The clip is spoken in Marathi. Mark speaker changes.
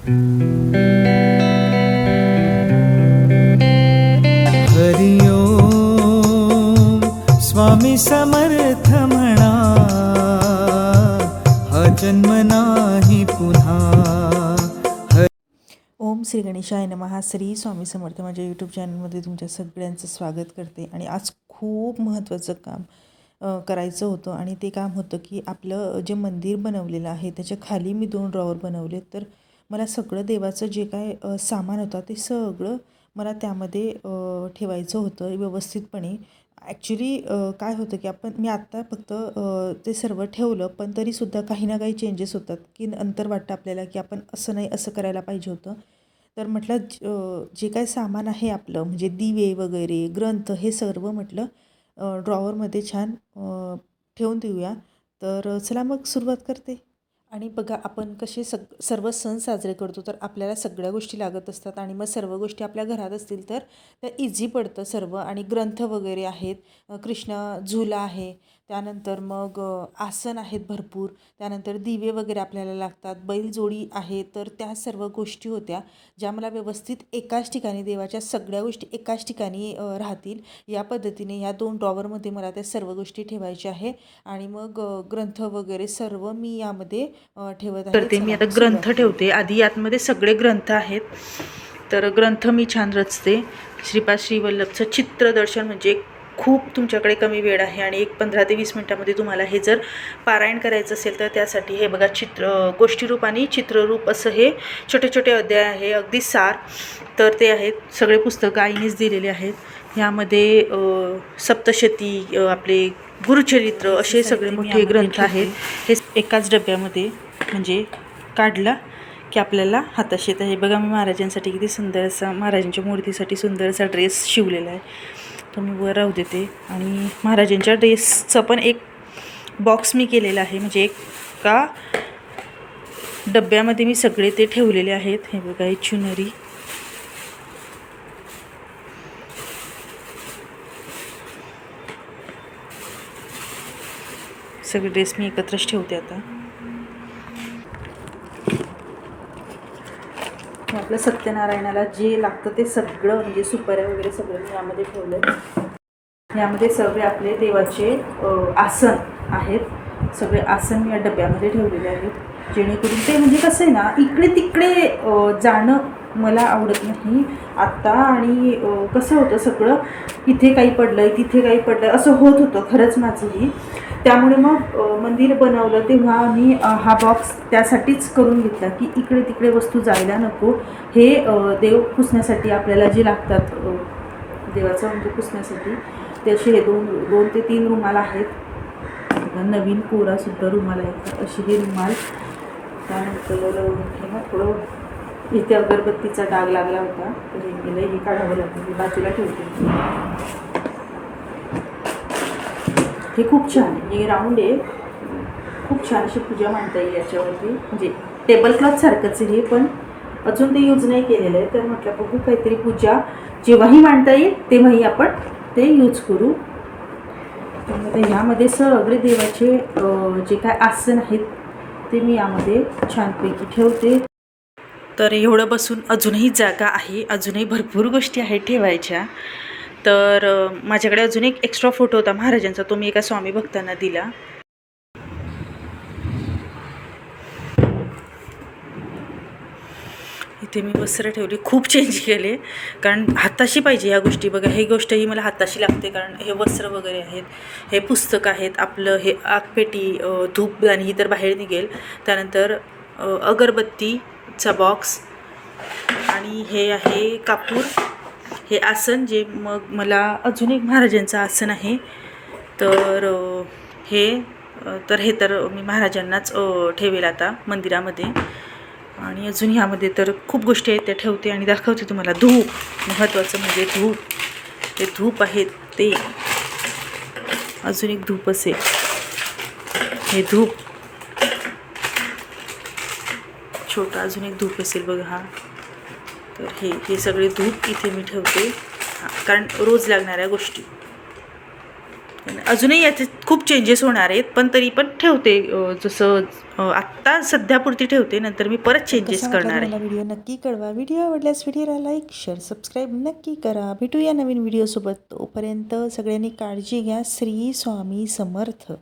Speaker 1: हरि ओम स्वामी समर्थ म्हणा, हा जन्म नाही पुन्हा।
Speaker 2: ओम श्री गणेशाय नमः। श्री स्वामी समर्थ माझ्या यूट्यूब चॅनलमध्ये तुमच्या सगळ्यांचं स्वागत करते। आणि आज खूप महत्त्वाचं काम करायचं होतं आणि ते काम होतं की आपलं जे मंदिर बनवलेलं आहे त्याच्या खाली मी 2 ड्रॉवर बनवले। तर मला सगळं देवाचं जे काय सामान होतं ते सगळं मला त्यामध्ये ठेवायचं होतं व्यवस्थितपणे। ॲक्च्युली काय होतं की मी आत्ता फक्त ते सर्व ठेवलं, पण तरीसुद्धा काही ना काही चेंजेस होतात की नंतर वाटतं आपल्याला की आपण असं नाही, असं करायला पाहिजे होतं। तर म्हटलं जे काय सामान आहे आपलं म्हणजे दिवे वगैरे ग्रंथ हे सर्व म्हटलं ड्रॉवरमध्ये छान ठेवून देऊया। तर चला मग सुरुवात करते। आणि बघा आपण कसे सर्व सण साजरे करतो तर आपल्याला सगळ्या गोष्टी लागत असतात आणि मग सर्व गोष्टी आपल्या घरात असतील तर त्या इझी पडतं सर्व। आणि ग्रंथ वगैरे आहेत, कृष्ण झुला आहे, त्यानंतर मग आसन आहेत भरपूर, त्यानंतर दिवे वगैरे आपल्याला लागतात, बैलजोडी आहे। तर त्या सर्व गोष्टी होत्या ज्या मला व्यवस्थित एकाच ठिकाणी देवाच्या सगळ्या गोष्टी एकाच ठिकाणी राहतील या पद्धतीने या 2 ड्रॉवरमध्ये मला त्या सर्व गोष्टी ठेवायच्या आहे। आणि मग ग्रंथ वगैरे सर्व मी यामध्ये ठेवत आहे।
Speaker 3: करते मी आता ग्रंथ ठेवते आधी। यातमध्ये सगळे ग्रंथ आहेत तर ग्रंथ मी छान रचते। श्रीपाद श्रीवल्लभचं चित्रदर्शन म्हणजे खूप तुमच्याकडे कमी वेळ आहे आणि एक 15 ते 20 मिनिटांमध्ये तुम्हाला हे जर पारायण करायचं असेल तर त्यासाठी हे बघा गोष्टीरूप आणि चित्ररूप असं हे छोटे छोटे अध्याय आहे, अगदी सार। तर ते आहेत सगळे पुस्तकं आईनेच दिलेले आहेत। यामध्ये सप्तशती, आपले गुरुचरित्र असे सगळे मोठे ग्रंथ आहेत। हे एकाच डब्यामध्ये म्हणजे काढला की आपल्याला हाताशी येतं। हे बघा मी महाराजांसाठी किती सुंदर असा, महाराजांच्या मूर्तीसाठी सुंदर असा ड्रेस शिवलेला आहे, तो मी वर राहू देते। आणि महाराजांच्या ड्रेसचं पण एक बॉक्स मी केलेला आहे, म्हणजे एका डब्यामध्ये मी सगळे ते ठेवलेले आहेत। हे बघा ही चुनरी, सगळे ड्रेस मी एकत्रच ठेवते आता। आपलं सत्यनारायणाला जे लागतं ते सगळं म्हणजे सुपाऱ्या वगैरे सगळं मी यामध्ये ठेवलं। यामध्ये सगळे आपले देवाचे आसन आहेत, सगळे आसन मी या डब्यामध्ये ठेवलेले आहेत, जेणेकरून ते म्हणजे कसं आहे ना इकडे तिकडे जाणं मला आवडत नाही आत्ता। आणि कसं होतं सगळं इथे काही पडलं आहे तिथे काही पडलं आहे असं होत होतं खरंच माझंही। त्यामुळे मग मंदिर बनवलं तेव्हा मी हा बॉक्स त्यासाठीच करून घेतला की इकडे तिकडे वस्तू जायला नको। हे देव पुसण्यासाठी आपल्याला जे लागतात देवाचं म्हणजे पुसण्यासाठी ते असे हे 2 ते 3 रुमाल आहेत, नवीन कोरासुद्धा रुमाल आहेत असे हे रुमाल। त्यानंतर हे ना थोडं इथे अगरबत्तीचा डाग लागला होता तर हे केलं, हे काढावं लागतं, बाजूला ठेवते। हे खूप छान, हे राऊंड आहे, खूप छान अशी पूजा मांडता येईल याच्यावरती, म्हणजे टेबल क्लॉथ सारखंच आहे हे, पण अजून ते यूज नाही केलेलं आहे। तर म्हटलं बघू काहीतरी पूजा जेव्हाही मांडता येईल तेव्हाही आपण ते यूज करू। त्यामध्ये ह्यामध्ये सगळे देवाचे जे काय आसन आहेत ते मी यामध्ये छानपैकी ठेवते। तर एवढं बसून अजूनही जागा आहे, अजूनही भरपूर गोष्टी आहेत ठेवायच्या। तर माझ्याकडे अजून एक एक्स्ट्रा फोटो होता महाराजांचा, तो मी एका स्वामी भक्तांना दिला। इथे मी वस्त्र ठेवली, खूप चेंज केले कारण हाताशी पाहिजे ह्या गोष्टी। बघा ही गोष्ट ही मला हाताशी लागते कारण हे वस्त्र वगैरे आहेत, हे पुस्तक आहेत, आपलं हे आगपेटी, धूपदाणी ही तर बाहेर निघेल, त्यानंतर अगरबत्तीचा बॉक्स आणि हे आहे कापूर, हे आसन जे मग मला अजून एक महाराजांचं आसन आहे। तर हे तर मी महाराजांनाच ठेवेल आता मंदिरामध्ये। आणि अजून ह्यामध्ये तर खूप गोष्टी आहेत त्या ठेवते आणि दाखवते तुम्हाला। धूप, महत्त्वाचं म्हणजे धूप, ते धूप आहेत ते, अजून एक धूप असेल, हे धूप छोटा अजून एक धूप असेल बघा हा। तर हे सगळे धूप इथे मी ठेवते कारण रोज लागणाऱ्या गोष्टी। अजूनही याचे खूप चेंजेस होणार आहेत, पण तरी पण ठेवते जसं आत्ता सध्यापुरती ठेवते, नंतर मी परत चेंजेस
Speaker 2: कसा वाटला
Speaker 3: करणार आहे.
Speaker 2: तुम्हाला व्हिडिओ नक्की कळवा. व्हिडिओ आवडल्यास व्हिडिओला लाईक शेअर सबस्क्राईब नक्की करा. भेटूया नवीन व्हिडिओसोबत. तोपर्यंत सगळ्यांनी काळजी घ्या. श्री स्वामी समर्थ.